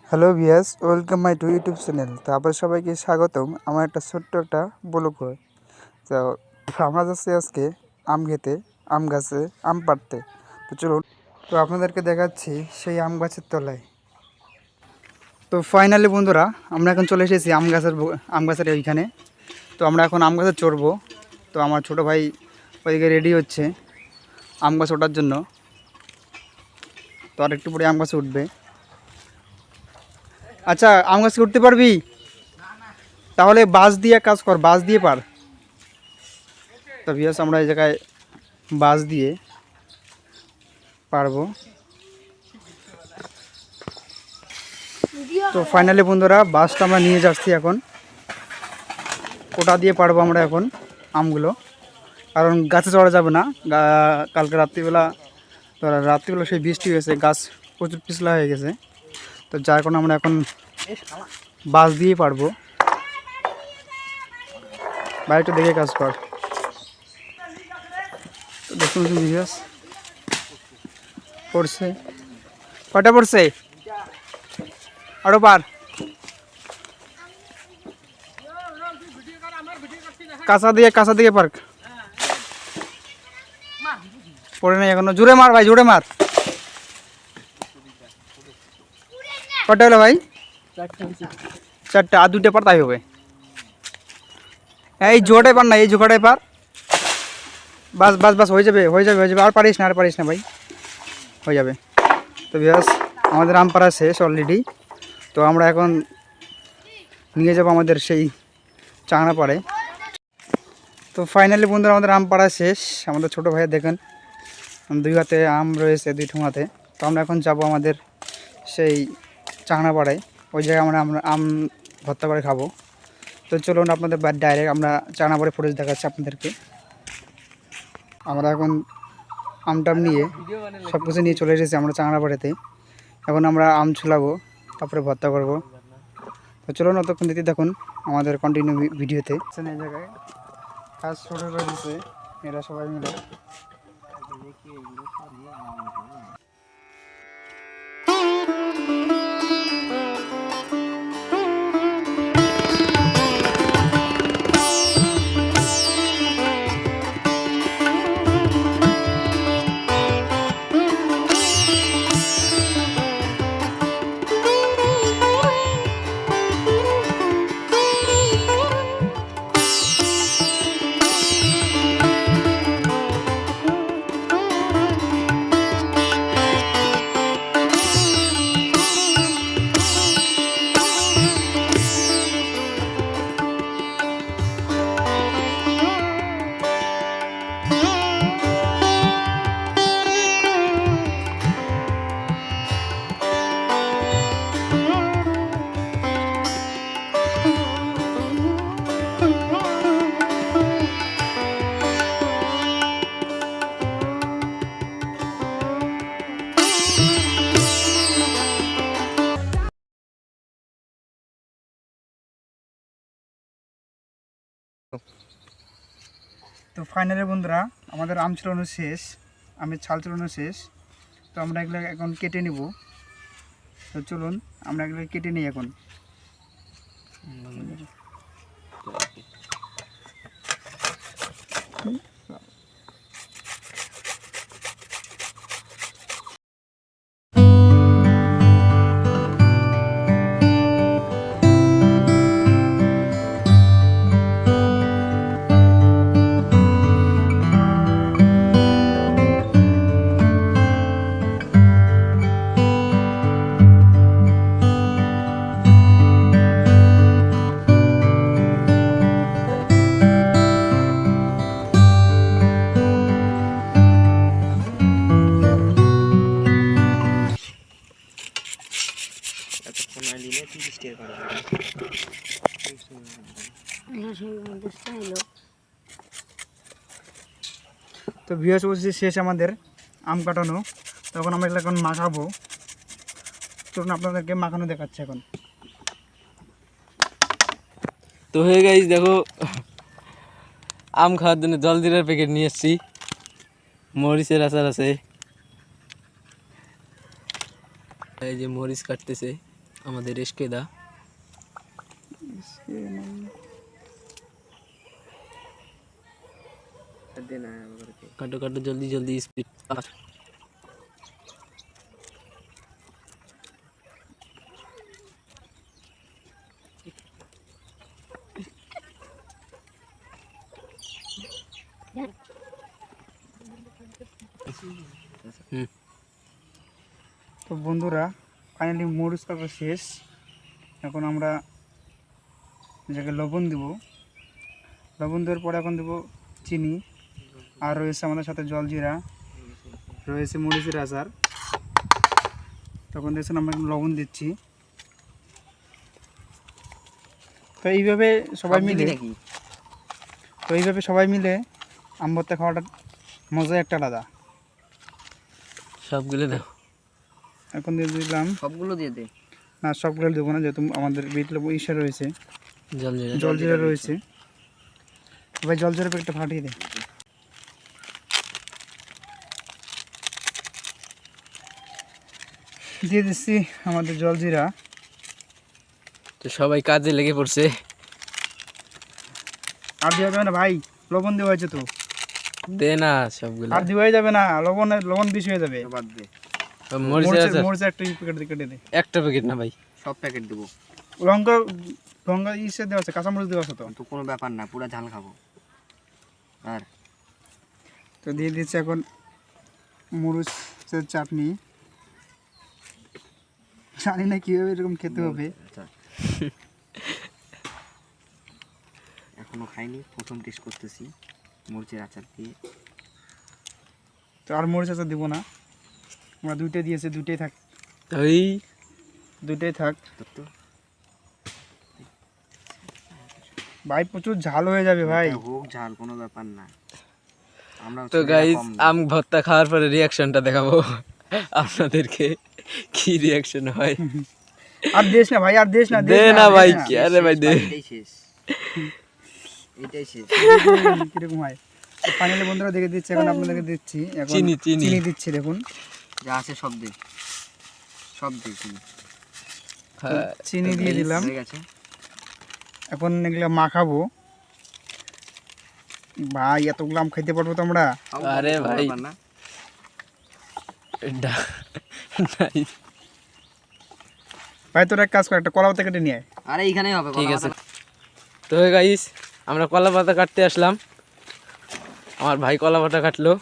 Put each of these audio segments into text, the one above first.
Hello viewers, welcome my to YouTube channel. তো আপনার সবাইকে স্বাগতম আমার একটা ছোট্ট একটা ব্লগ করে। তো আমরা যাচ্ছি আজকে আম খেতে, আম গাছে আম পাড়তে। তো চলুন, তো আপনাদেরকে দেখাচ্ছি সেই আম গাছের তলায়। তো ফাইনালি বন্ধুরা, আমরা এখন চলে এসেছি আম গাছের ওইখানে। তো আমরা এখন আম গাছে চড়বো। তো আমার ছোটো ভাই ওইদিকে রেডি হচ্ছে আম গাছ ওঠার জন্য। তো আর একটু পরে আম গাছে উঠবে। আচ্ছা, আম গাছে উঠতে পারবি? তাহলে বাস দিয়ে কাজ কর, বাস দিয়ে পার। তো ভিউয়ার্স, আমরা এই জায়গায় বাস দিয়ে পারবো। তো ফাইনালি বন্ধুরা, বাসটা আমরা নিয়ে যাচ্ছি এখন। ওটা দিয়ে পারবো আমরা এখন আমগুলো, কারণ গাছে চড়া যাবে না। কালকে রাত্রিবেলা সেই বৃষ্টি হয়েছে, গাছ প্রচুর পিছলা হয়ে গেছে। তো যার কারণে আমরা এখন বাস দিয়ে পারবো। বাইকটা দেখে কাজ কর। তো দেখুন ভিউয়ার্স, পড়ছে কটা পড়ছে আরো পার। কাঁচা দিয়ে পার্ক পড়ে নাই এখনো। জোরে মার ভাই, জোরে মার। কটা হলো ভাই? চারটা, আর দুটো পার, তাই হবে। এই জোটাই পার না, এই জোগাটাই পার। বাস বাস বাস, হয়ে যাবে হয়ে যাবে হয়ে যাবে। আর পারিস না ভাই, হয়ে যাবে। তো ভিউয়ার্স, আমাদের আম পাড়া শেষ অলরেডি। তো আমরা এখন নিয়ে যাব আমাদের সেই চাংড়া পাড়ে। তো ফাইনালি বন্ধুরা, আমাদের আম পাড়া শেষ। আমাদের ছোটো ভাইয়া দেখেন, দুই হাতে আম রয়েছে, দুই ঠোঙাতে। তো আমরা এখন যাব আমাদের সেই চাংড়া পাড়ায়। ওই জায়গায় আমরা আম ভর্তা করে খাবো। তো চলুন, আপনাদের ডাইরেক্ট আমরা চাংড়া পাড়ে ফুটেজ দেখাচ্ছি আপনাদেরকে। আমরা এখন আমটাম নিয়ে সব কিছু নিয়ে চলে এসেছি আমরা চাংড়া পাড়েতে। এখন আমরা আম ছুলাবো, তারপরে ভর্তা করব। তো চলুন, অতক্ষণ দিতে দেখুন আমাদের কন্টিনিউ ভিডিওতে। এই জায়গায় কাজ শুরু করে দিচ্ছে এরা সবাই মিলে। তো ফাইনালি বন্ধুরা, আমাদের আম ছড়ানো শেষ, আমের ছাল ছড়ানো শেষ। তো আমরা এগুলো এখন কেটে নিব। তো চলুন, আমরা এগুলো কেটে নিই এখন। তো ভিউয়ার্স, বলছি শেষ আমাদের আম কাটানো। তখন আমরা এগুলো এখন মাখাবো। চলুন, আপনাদেরকে মাখানো দেখাচ্ছে এখন। তো হয়ে গাইস, দেখো আম খাওয়ার জন্য জলজিরার প্যাকেট নিয়ে এসেছি, মরিচের আচার আছে, এই যে মরিচ কাটতেছে আমাদের এসকেদা কাটো কাটো জলদি জলদি স্পিড। তো বন্ধুরা ফাইনালি মরিচ কাটা শেষ। এখন আমরা জায়গায় লবণ দেব, লবণ দেওয়ার পরে এখন দেবো চিনি, আর রয়েছে আমাদের সাথে জলজিরা, রয়েছে মরিচের আচার। তখন দেখছেন আমরা লবণ দিচ্ছি। তো এইভাবে সবাই মিলে আম ভর্তা খাওয়াটা মজা একটা আলাদা। সবগুলো দাও, এখন দিয়ে দিলাম, সবগুলো দিয়ে দে। না সবগুলো দেবো না, যেহেতু আমাদের বিট লেবু ইসা রয়েছে, জলজিরা জলজিরা রয়েছে। ভাই জলজিরা প্যাকেটটা ফাটিয়ে দে। দিয়ে দিচ্ছি আমাদের জলজিরা। তো সবাই কাজে লেগে পড়ছে। আর দেওয়া যাবে না ভাই, লবণ দেওয়া হয়েছে তো, দে না সবগুলো। আর দেওয়াই যাবে না, লবণ বেশি হয়ে যাবে। মরিচের আচার মরিচ একটা প্যাকেট কেটে দে। একটা প্যাকেট না ভাই, সব প্যাকেট দেবো। লঙ্কা ইসে দেওয়া আছে, কাঁচামরিচ দেওয়া আছে তো। তো কোনো ব্যাপার না, পুরো ঝাল খাবো। আর তো দিয়ে দিচ্ছি এখন মরিচের চাটনি। জানি না কীভাবে এরকম খেতে হবে। আচ্ছা, এখনো খাইনি, প্রথম টেস্ট করতেছি মরিচের আচার দিয়ে। তো আর মরিচ আচার দেবো না, আমরা দুইটাই দিয়েছি, দুইটাই থাক, ওই দুইটাই থাক। তো ভাই প্রচুর ঝাল হয়ে যাবে ভাই। হোক ঝাল, কোনো ব্যাপার না। আমরা তো গাইস আম ভর্তা খাওয়ার পরে রিয়াকশনটা দেখাবো আপনাদেরকে, কি রিয়াকশন হয়। আর দিস না ভাই, আর দিস না, দে না ভাই, কি আরে ভাই দে। এটাই শেষ, এটাই শেষ। কিরকম হয়। ফাইনালি বন্ধুরা দেখে দিচ্ছি, এখন আপনাদেরকে দিচ্ছি এখন চিনি চিনি দিচ্ছি। দেখুন যা আছে সব দে, সব দে চিনি। হ্যাঁ, চিনি দিয়ে দিলাম। হয়ে গেছে। এখন এগুলো মাখাবো। ভাই এতগুলো আম খাইতে পারবো তো আমরা? আরে কোনো ভাই ব্যাপার না। নাই। ভাই তোর এক কাজ কর, একটা কলা পাতা কেটে নিয়ে আয়। আরে এইখানেই হবে, ঠিক কলা আছে। পাতা। তো গাইস আমরা কলা পাতা কাটতে আসলাম, আমার ভাই কলা পাতা কাটলো।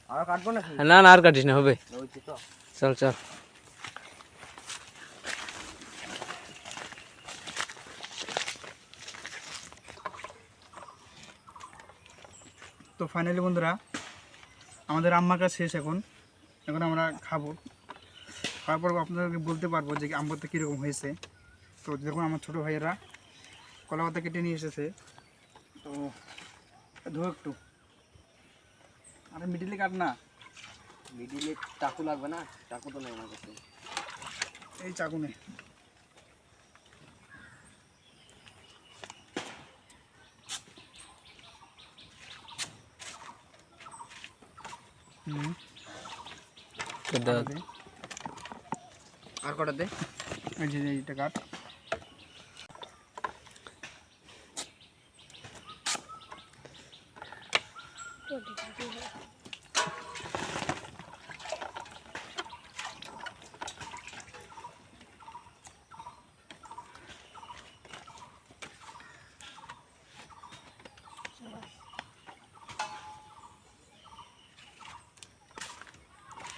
আর কাটবো নাকি? না না আর কাটিস না, হবে। ওইছি তো। চল চল। তো ফাইনালি বন্ধুরা আমাদের আম মাখা শেষ। এখন এখন আমরা খাবো, খাওয়ার পর আপনাদেরকে বলতে পারবো যে আম ভর্তা কীরকম হয়েছে। তো দেখুন আমার ছোটো ভাইয়েরা কলা পাতা কেটে নিয়ে এসেছে। তো ধো একটু, আরে মিডিলে কাট না, মিডিলে চাকু লাগবে না? চাকু তো নেই আমার কাছে। এই চাকুনে। দে। আর কটা দে। এই যে এইটা কাট।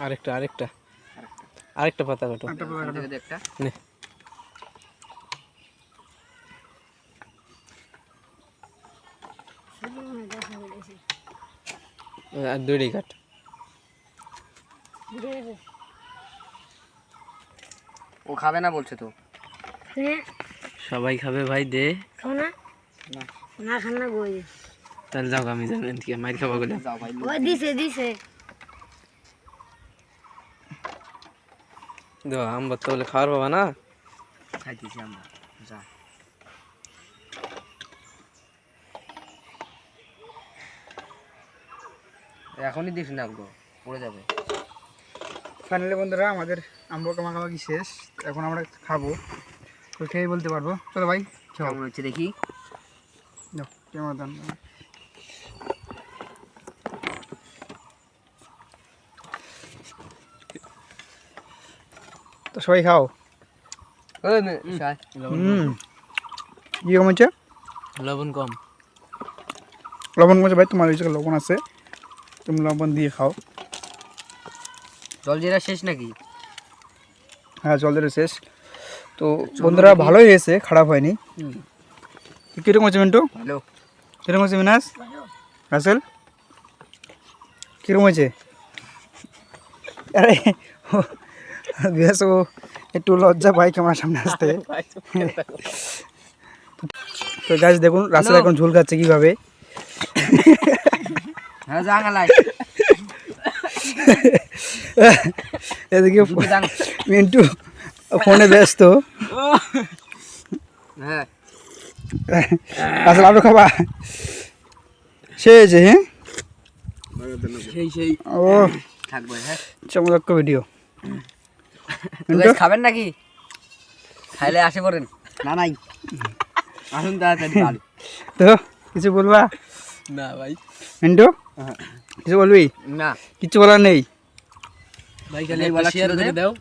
আরেকটা আরেকটা আরেকটা পাতা কাটো। একটা পাতা কাটো। দে একটা। নে আর দুইটাই কাট। ও খাবে না বলছে তো। সবাই খাবে ভাই, দে। না না খানা বই তাহলে যাও, আমি জানেন কি মাইর খাবা গেলে। যাও ভাই। ওই দিছে দো আম ভর্তা বলে খাওয়ার পাবা না। খাইতেছি আমরা, যা। এখনই দিস না, ওগুলো পড়ে যাবে। ফাইনালি বন্ধুরা আমাদের আম্ব মাখামাখি শেষ, এখন আমরা খাবো, তো খেয়ে বলতে পারবো। চলো ভাই খাও, কেমন হচ্ছে দেখি। যাও কেমন দাম। তো সবাই খাও। কি কম হচ্ছে? লবণ কম। লবণ কমছে ভাই, তোমার ওই জায়গায় লবণ আছে, তুমি লবণ দিয়ে খাও। জলজিরা শেষ নাকি? হ্যাঁ জল দিয়ে শেষ। তো বন্ধুরা ভালোই হয়েছে, খারাপ হয়নি। কীরকম হচ্ছে মিন্টু? ভালো। কীরকম হচ্ছে মিনাস? রাসেল কীরকম হয়েছে? আরে বেশ, ও একটু লজ্জা পাই ক্যামেরার সামনে আসতে। তো গাছ দেখুন রাসেল এখন ঝোল খাচ্ছে কীভাবে। হ্যাঁ জাঙ্গালাই। এদিকে মিন্টু ফোনে ব্যস্ত। হ্যাঁ আসলে আরো খাবা সে হয়েছে। হ্যাঁ সেই ও থাকবে। হ্যাঁ চমৎকার ভিডিও। খাবেন নাকি? খাইলে আসে পড়েন। না নাই আসুন তাড়াতাড়ি। ভালো তো কিছু বলবা না ভাই, মিন্টু? কিছু বলবি? না কিছু বলার নেই ভাই খালি এই একটা বলা শেয়ার ছিল করে যে- দাও।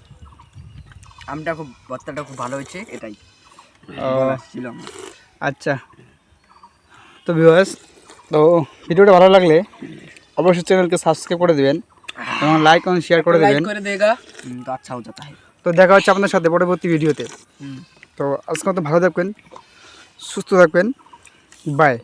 আমটা খুব ভর্তাটা খুব ভালো হয়েছে, এটাই ও ছিল আমার। আচ্ছা। তো ভিউয়ার্স, তো ভিডিওটা ভালো লাগলে অবশ্যই চ্যানেলকে সাবস্ক্রাইব করে দেবেন এবং লাইক এবং শেয়ার করে লাইক দেবেন। করে দেগা। তো আচ্ছা हो जाता है। তো দেখা হচ্ছে আপনাদের সাথে পরবর্তী ভিডিওতে। তো আজকে তো ভালো থাকবেন, সুস্থ থাকবেন, বাই।